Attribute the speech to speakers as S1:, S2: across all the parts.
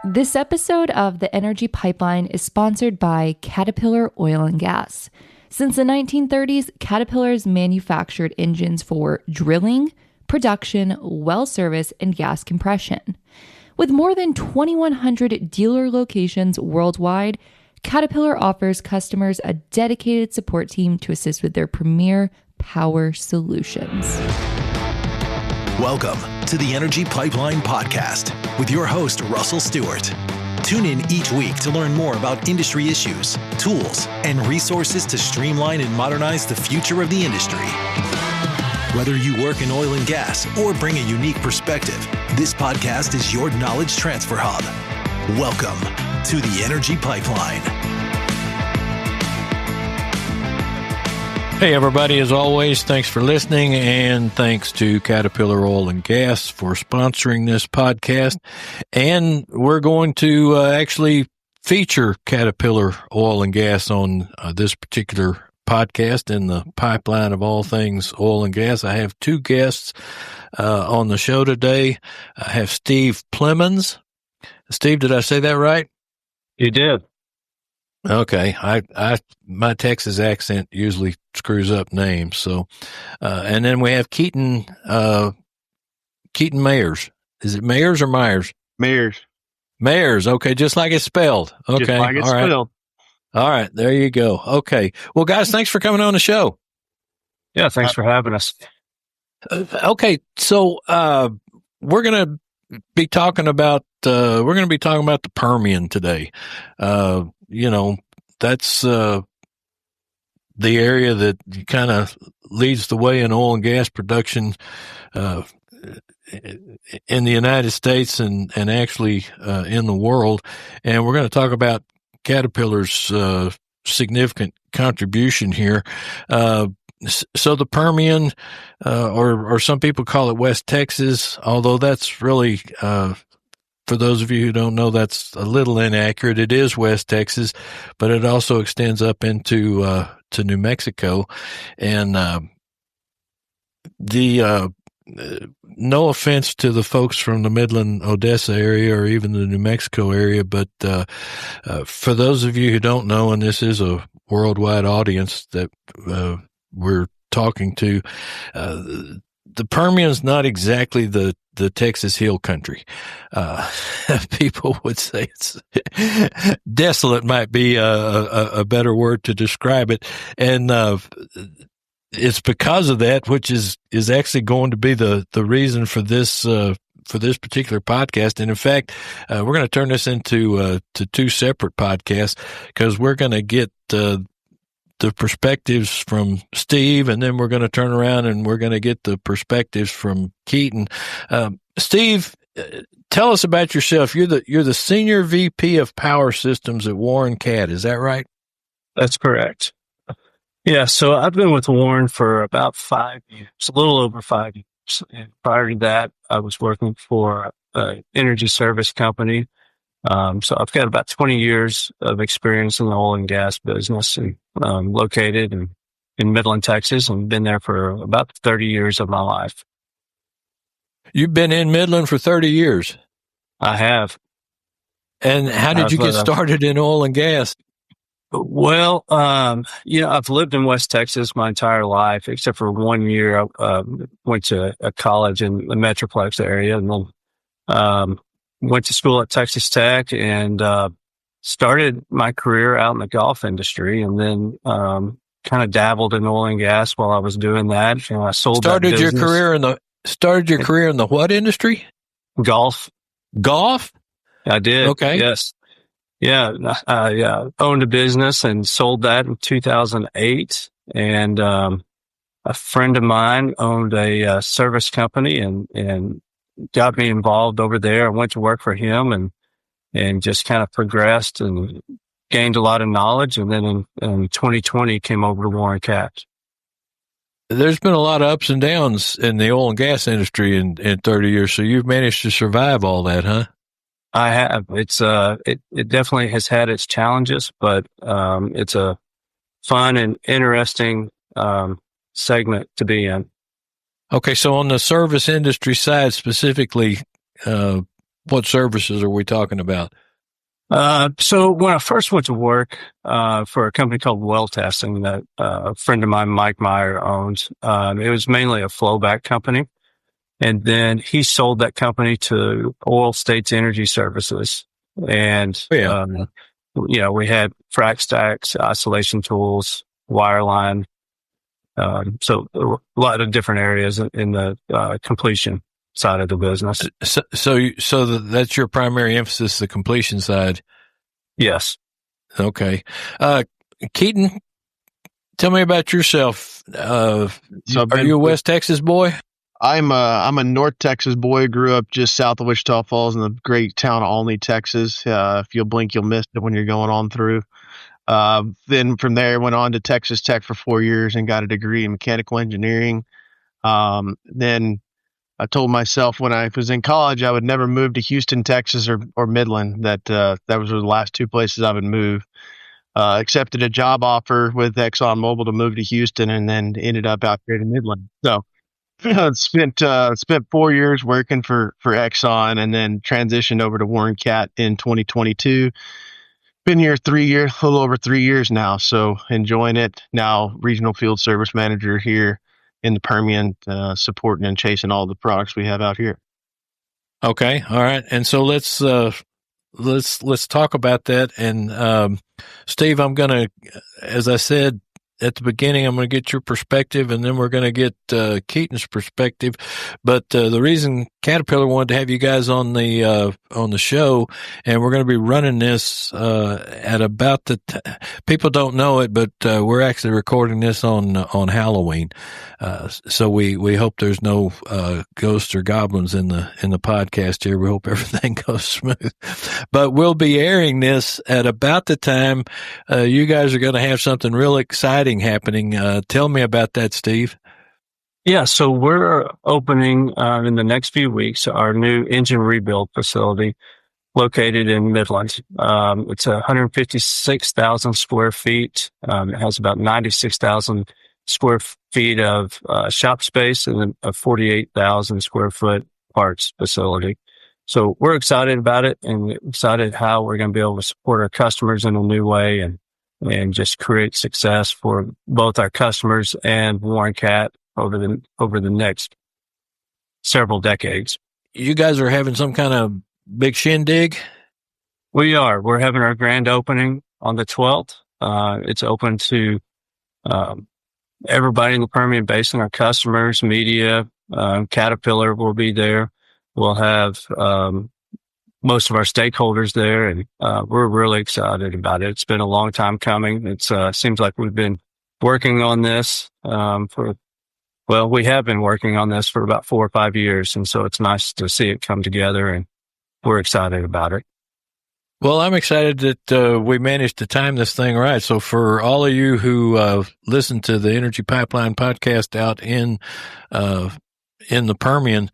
S1: This episode of The Energy Pipeline is sponsored by Caterpillar Oil and Gas. Since the 1930s, Caterpillar has manufactured engines for drilling, production, well service, and gas compression. With more than 2,100 dealer locations worldwide, Caterpillar offers customers a dedicated support team to assist with their premier power solutions.
S2: Welcome to the Energy Pipeline Podcast with your host, Russell Stewart. Tune in each week to learn more about industry issues, tools, and resources to streamline and modernize the future of the industry. Whether you work in oil and gas or bring a unique perspective, this podcast is your knowledge transfer hub. Welcome to the Energy Pipeline.
S3: Hey, everybody. As always, thanks for listening, and thanks to Caterpillar Oil and Gas for sponsoring this podcast. And we're going to actually feature Caterpillar Oil and Gas on this particular podcast in the pipeline of all things oil and gas. I have two guests on the show today. I have Steve Plemons. Steve, did I say that right?
S4: You did.
S3: Okay. My Texas accent usually screws up names. So, and then we have Keaton Mayers. Is it Mayers or Myers? Mayers. Okay. Just like it's spelled. Okay.
S4: Just like it's
S3: all right.
S4: spelled.
S3: All right. There you go. Okay. Well, guys, thanks for coming on the show.
S4: Yeah. Thanks for having us.
S3: Okay. So, we're going to be talking about the Permian today. That's the area that kind of leads the way in oil and gas production in the United States and actually in the world. And we're going to talk about Caterpillar's significant contribution here. So the Permian, or some people call it West Texas, although that's really, for those of you who don't know, that's a little inaccurate. It is West Texas, but it also extends up into to New Mexico. And no offense to the folks from the Midland, Odessa area or even the New Mexico area, but for those of you who don't know, and this is a worldwide audience that we're talking to, the Permian's not exactly the Texas Hill Country. People would say it's desolate might be a better word to describe it. And it's because of that, which is actually going to be the reason for this particular podcast. And in fact, we're going to turn this into to two separate podcasts, because we're going to get the perspectives from Steve, and then we're going to turn around and we're going to get the perspectives from Keaton. Steve, tell us about yourself. You're the Senior VP of Power Systems at Warren Cat. Is that right?
S4: That's correct. Yeah. So I've been with Warren for about 5 years, a little over 5 years. And prior to that, I was working for an energy service company. So I've got about 20 years of experience in the oil and gas business, and located in Midland, Texas, and been there for about 30 years of my life.
S3: You've been in Midland for 30 years?
S4: I have.
S3: And how did you get started in oil and gas?
S4: Well, I've lived in West Texas my entire life, except for 1 year. I went to a college in the Metroplex area, and then went to school at Texas Tech, and started my career out in the golf industry, and then kind of dabbled in oil and gas while I was doing that. And I
S3: started your career in the what industry?
S4: Golf.
S3: Golf?
S4: I did.
S3: Okay.
S4: Yes. Yeah. I owned a business and sold that in 2008. And a friend of mine owned a service company and got me involved over there. I went to work for him and just kind of progressed and gained a lot of knowledge. And then in 2020 came over to Warren Cat.
S3: There's been a lot of ups and downs in the oil and gas industry in 30 years. So you've managed to survive all that, huh?
S4: I have. It's it definitely has had its challenges, but it's a fun and interesting segment to be in.
S3: Okay, so on the service industry side specifically, what services are we talking about?
S4: So when I first went to work for a company called Well Testing that a friend of mine, Mike Meyer, owns, it was mainly a flowback company. And then he sold that company to Oil States Energy Services. And, we had frac stacks, isolation tools, wireline. So a lot of different areas in the completion side of the business.
S3: So that's your primary emphasis, the completion side.
S4: Yes.
S3: Okay. Keaton, tell me about yourself. Are you a West Texas boy?
S5: I'm a North Texas boy. Grew up just south of Wichita Falls in the great town of Olney, Texas. If you'll blink, you'll miss it when you're going on through. Then from there, went on to Texas Tech for 4 years and got a degree in mechanical engineering. Then I told myself when I was in college I would never move to Houston, Texas, or Midland. That was the last two places I would move. Accepted a job offer with ExxonMobil to move to Houston, and then ended up out here in Midland. So spent 4 years working for Exxon, and then transitioned over to Warren Cat in 2022. Been here a little over 3 years now. So enjoying it now. Regional field service manager here in the Permian, supporting and chasing all the products we have out here.
S3: Okay. All right. And so let's talk about that. And, Steve, I'm going to, as I said at the beginning, I'm going to get your perspective, and then we're going to get Keaton's perspective. But the reason Caterpillar wanted to have you guys on the show, and we're going to be running this at about people don't know it, but we're actually recording this on Halloween. So we hope there's no ghosts or goblins in the podcast here. We hope everything goes smooth. But we'll be airing this at about the time you guys are going to have something real exciting happening. Tell me about that, Steve.
S4: Yeah, so we're opening in the next few weeks our new engine rebuild facility located in Midland. It's 156,000 square feet. It has about 96,000 square feet of shop space and then a 48,000 square foot parts facility. So we're excited about it, and excited how we're going to be able to support our customers in a new way and just create success for both our customers and Warren Cat over the next several decades.
S3: You guys are having some kind of big shindig?
S4: We are. We're having our grand opening on the 12th. It's open to everybody in the Permian Basin, our customers, media. Caterpillar will be there. We'll have most of our stakeholders there, and we're really excited about it. It's been a long time coming. It seems like we've been working on this we have been working on this for about 4 or 5 years, and so it's nice to see it come together, and we're excited about it.
S3: Well, I'm excited that we managed to time this thing right. So for all of you who listen to the Energy Pipeline podcast out in the Permian,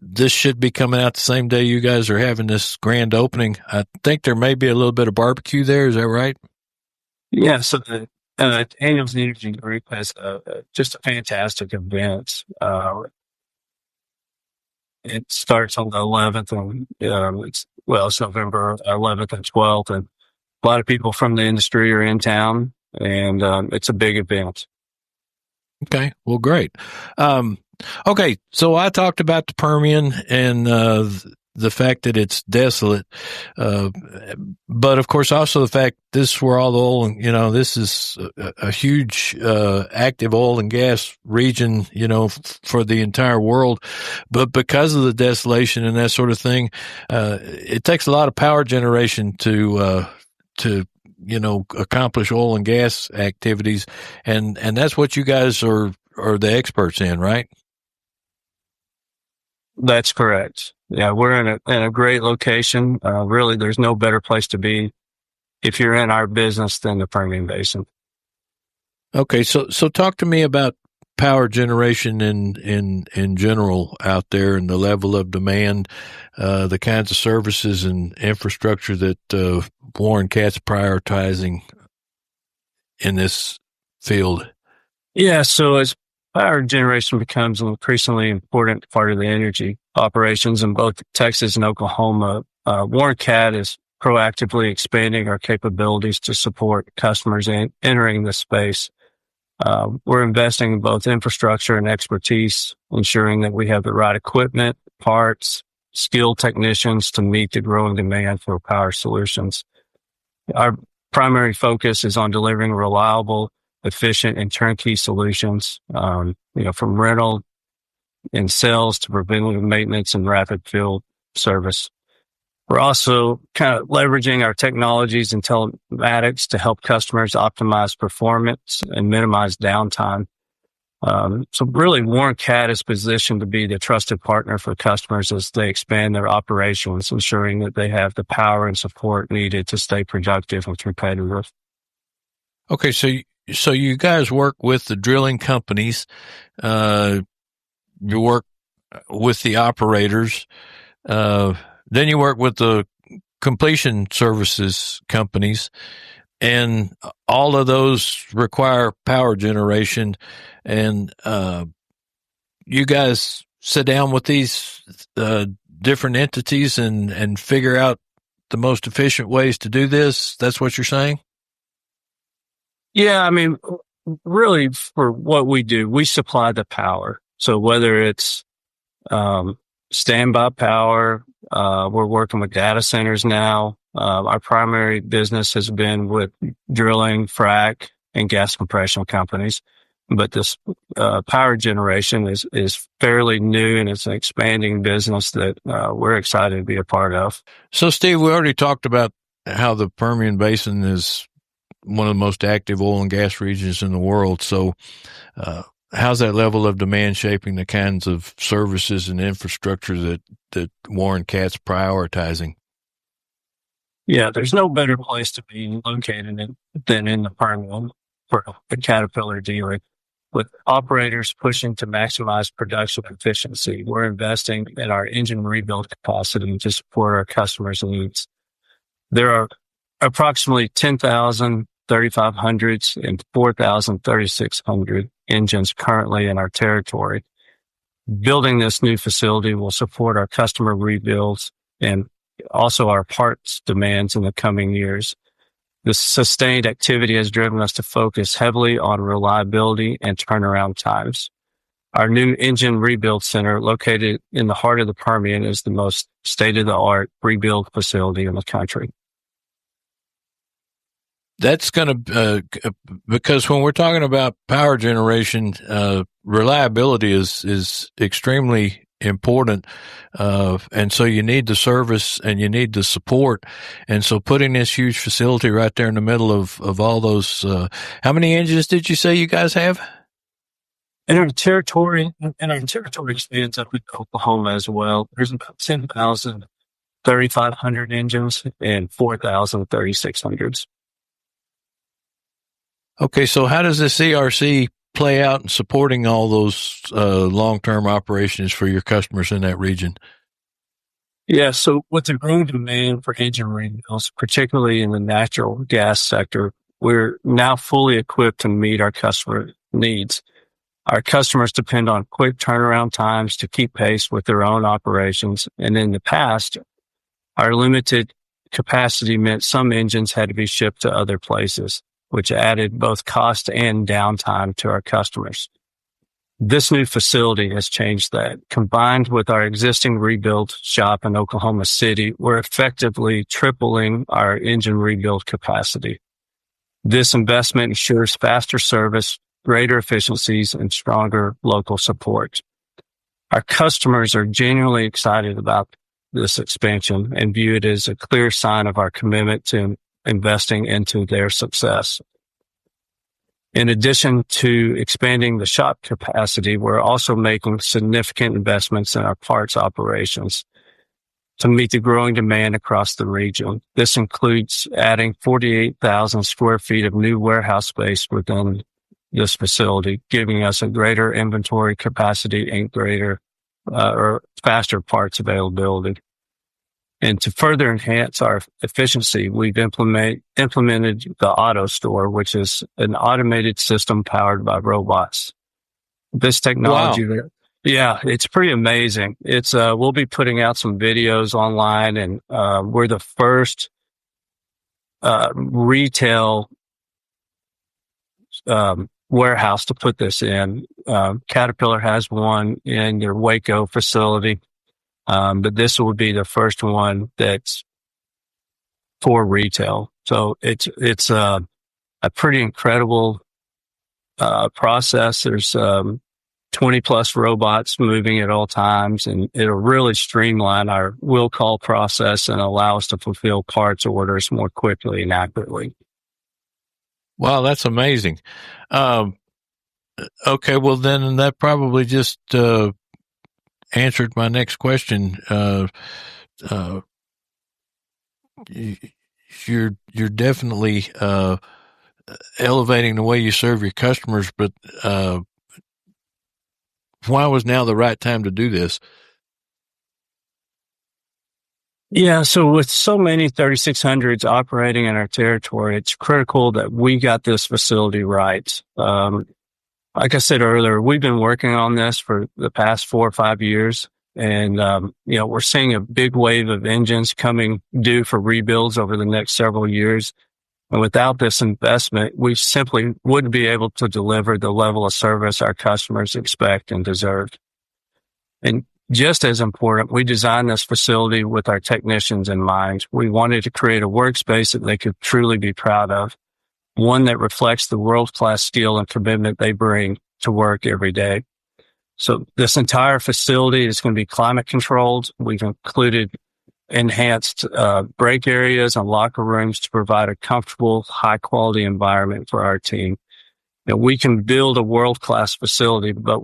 S3: this should be coming out the same day you guys are having this grand opening. I think there may be a little bit of barbecue there. Is that right?
S4: Yeah. So the Annuals Energy Group has just a fantastic event. It starts on the 11th, and it's November 11th and 12th, and a lot of people from the industry are in town, and it's a big event.
S3: Okay, well, great. Okay, so I talked about the Permian and the fact that it's desolate, but of course also the fact this is where all the oil, this is a huge active oil and gas region, for the entire world. But because of the desolation and that sort of thing, it takes a lot of power generation to accomplish oil and gas activities, and that's what you guys are the experts in, right?
S4: That's correct. Yeah, we're in a great location. Really, there's no better place to be if you're in our business than the Permian Basin. Okay,
S3: so talk to me about power generation in general out there, and the level of demand, the kinds of services and infrastructure that Warren Cat's prioritizing in this field.
S4: Yeah, so as power generation becomes an increasingly important part of the energy operations in both Texas and Oklahoma, Warren Cat is proactively expanding our capabilities to support customers entering this space. We're investing in both infrastructure and expertise, ensuring that we have the right equipment, parts, skilled technicians to meet the growing demand for power solutions. Our primary focus is on delivering reliable, efficient, and turnkey solutions, from rental and sales to preventative maintenance and rapid field service. We're also kind of leveraging our technologies and telematics to help customers optimize performance and minimize downtime. So really, Warren Cat is positioned to be the trusted partner for customers as they expand their operations, ensuring that they have the power and support needed to stay productive and competitive.
S3: Okay, so you guys work with the drilling companies. You work with the operators. Then you work with the completion services companies, and all of those require power generation. And you guys sit down with these different entities and figure out the most efficient ways to do this. That's what you're saying?
S4: Yeah, I mean, really, for what we do, we supply the power. So whether it's standby power, we're working with data centers now. Our primary business has been with drilling, frac, and gas compression companies. But this power generation is fairly new, and it's an expanding business that we're excited to be a part of.
S3: So, Steve, we already talked about how the Permian Basin is one of the most active oil and gas regions in the world. So, how's that level of demand shaping the kinds of services and infrastructure that Warren Cat's prioritizing?
S4: Yeah, there's no better place to be located than in the Permian for a Caterpillar dealer. With operators pushing to maximize production efficiency, we're investing in our engine rebuild capacity to support our customers' needs. There are approximately 10,000 3500s and 4,000 3600 engines currently in our territory. Building this new facility will support our customer rebuilds and also our parts demands in the coming years. This sustained activity has driven us to focus heavily on reliability and turnaround times. Our new engine rebuild center, located in the heart of the Permian, is the most state-of-the-art rebuild facility in the country.
S3: That's going to, because when we're talking about power generation, reliability is extremely important. And so you need the service and you need the support. And so putting this huge facility right there in the middle of all those, how many engines did you say you guys have?
S4: And our territory expands up in Oklahoma as well. There's about 10,000 3500 engines and 4,000 3600s.
S3: Okay, so how does the CRC play out in supporting all those long-term operations for your customers in that region?
S4: Yeah, so with the growing demand for engine rebuilds, particularly in the natural gas sector, we're now fully equipped to meet our customer needs. Our customers depend on quick turnaround times to keep pace with their own operations. And in the past, our limited capacity meant some engines had to be shipped to other places, which added both cost and downtime to our customers. This new facility has changed that. Combined with our existing rebuild shop in Oklahoma City, we're effectively tripling our engine rebuild capacity. This investment ensures faster service, greater efficiencies, and stronger local support. Our customers are genuinely excited about this expansion and view it as a clear sign of our commitment to investing into their success. In addition to expanding the shop capacity, we're also making significant investments in our parts operations to meet the growing demand across the region. This includes adding 48,000 square feet of new warehouse space within this facility, giving us a greater inventory capacity and greater or faster parts availability. And to further enhance our efficiency, we've implemented the Auto Store, which is an automated system powered by robots. This technology,
S3: Wow.
S4: Yeah, it's pretty amazing. It's we'll be putting out some videos online, and we're the first retail warehouse to put this in. Caterpillar has one in their Waco facility, but this will be the first one that's for retail. So it's a pretty incredible process. There's 20 plus robots moving at all times, and it'll really streamline our will call process and allow us to fulfill parts orders more quickly and accurately.
S3: Wow, that's amazing. Okay, well then that probably just answered my next question. You're definitely elevating the way you serve your customers, but why was now the right time to do this?
S4: Yeah, so with so many 3600s operating in our territory, it's critical that we got this facility right. Like I said earlier, we've been working on this for the past 4 or 5 years, and we're seeing a big wave of engines coming due for rebuilds over the next several years. And without this investment, we simply wouldn't be able to deliver the level of service our customers expect and deserve. And just as important, we designed this facility with our technicians in mind. We wanted to create a workspace that they could truly be proud of, one that reflects the world-class skill and commitment they bring to work every day. So this entire facility is going to be climate controlled. We've included enhanced break areas and locker rooms to provide a comfortable, high-quality environment for our team. We can build a world-class facility, but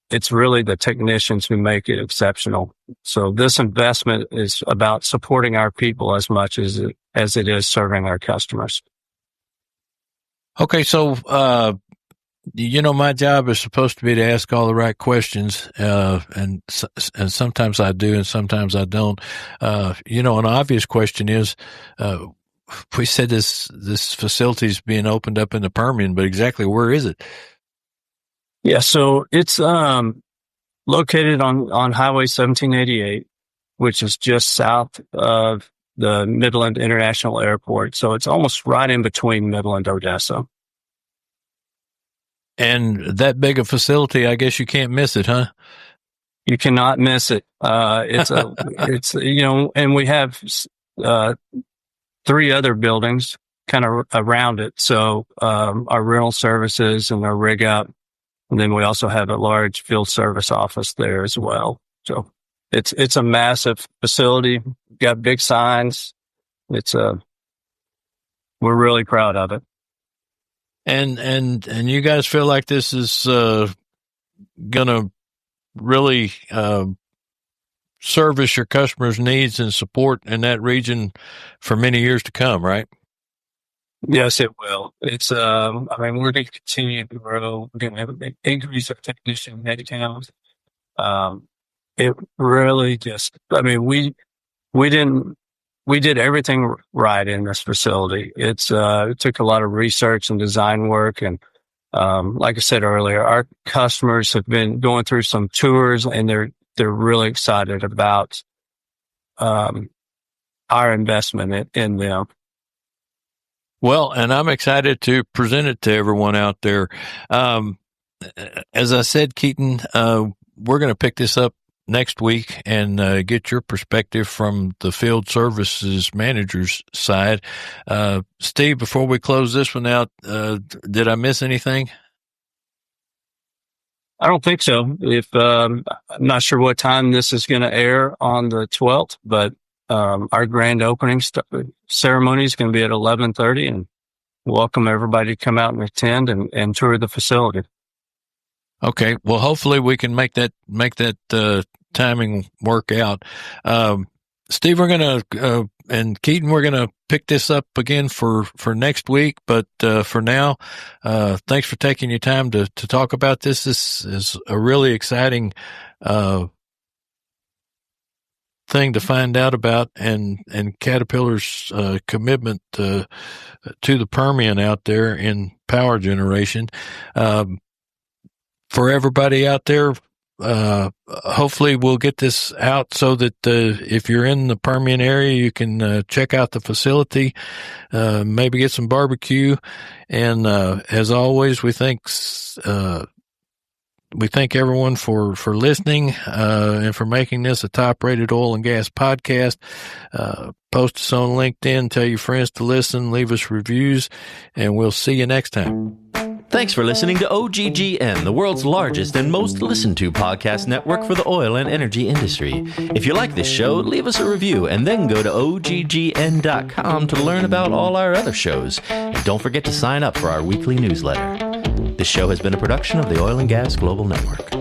S4: it's really the technicians who make it exceptional. So this investment is about supporting our people as much as it is serving our customers.
S3: Okay, so my job is supposed to be to ask all the right questions, and sometimes I do, and sometimes I don't. An obvious question is, we said this facility is being opened up in the Permian, but exactly where is it?
S4: Yeah, so it's located on Highway 1788, which is just south of the Midland International Airport. So it's almost right in between Midland and Odessa.
S3: And that big a facility, I guess you can't miss it, huh?
S4: You cannot miss it. And we have 3 other buildings kind of around it. So our rental services and our rig up. And then we also have a large field service office there as well. So it's a massive facility. Got big signs. We're really proud of it.
S3: And you guys feel like this is gonna really service your customers' needs and support in that region for many years to come, right?
S4: Yes, it will. It's, we're going to continue to grow. We're going to have a big increase of technician headcount. It really just, we did everything right in this facility. It took a lot of research and design work. And, like I said earlier, our customers have been going through some tours, and they're really excited about, our investment in them.
S3: Well, and I'm excited to present it to everyone out there. As I said, Keaton, we're going to pick this up next week and get your perspective from the field services manager's side. Steve, before we close this one out, did I miss anything?
S4: I don't think so. I'm not sure what time this is going to air on the 12th, but our grand opening ceremony is going to be at 11:30, and welcome everybody to come out and attend and tour the facility.
S3: Okay. Well, hopefully we can make that timing work out. Steve, we're going to, and Keaton, we're going to pick this up again for next week. But, for now, thanks for taking your time to talk about this. This is a really exciting, thing to find out about, and Caterpillar's commitment to the Permian out there in power generation. For everybody out there, hopefully we'll get this out so that if you're in the Permian area, you can check out the facility, maybe get some barbecue. And as always, we thank everyone for listening and for making this a top-rated oil and gas podcast. Post us on LinkedIn, tell your friends to listen, leave us reviews, and we'll see you next time.
S6: Thanks for listening to OGGN, the world's largest and most listened to podcast network for the oil and energy industry. If you like this show, leave us a review and then go to OGGN.com to learn about all our other shows. And don't forget to sign up for our weekly newsletter. This show has been a production of the Oil and Gas Global Network.